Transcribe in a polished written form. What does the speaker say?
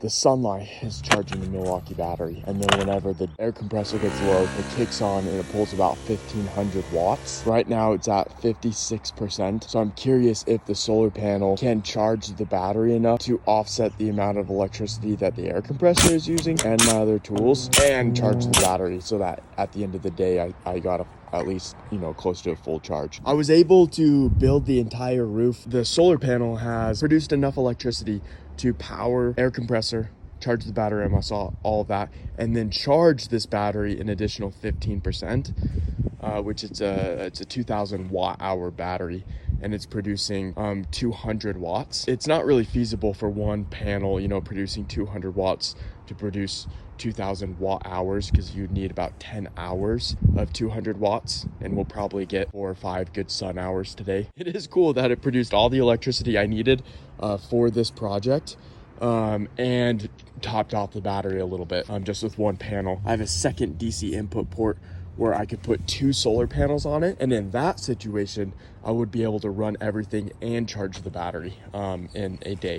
The sunlight is charging the Milwaukee battery, and then whenever the air compressor gets low, it kicks on and it pulls about 1500 watts. Right now it's at 56%, so I'm curious if the solar panel can charge the battery enough to offset the amount of electricity that the air compressor is using and my other tools, and charge the battery so that at the end of the day I got at least, close to a full charge. I was able to build the entire roof. The solar panel has produced enough electricity to power air compressor, charge the battery, I saw all of that, and then charge this battery an additional 15%, which it's a 2000 watt hour battery, and it's producing 200 watts. It's not really feasible for one panel, producing 200 watts to produce 2000 watt hours, because you'd need about 10 hours of 200 watts, and we'll probably get 4 or 5 good sun hours today. It is cool that it produced all the electricity I needed for this project, and topped off the battery a little bit, just with one panel. I have a second DC input port where I could put 2 solar panels on it, and in that situation I would be able to run everything and charge the battery in a day.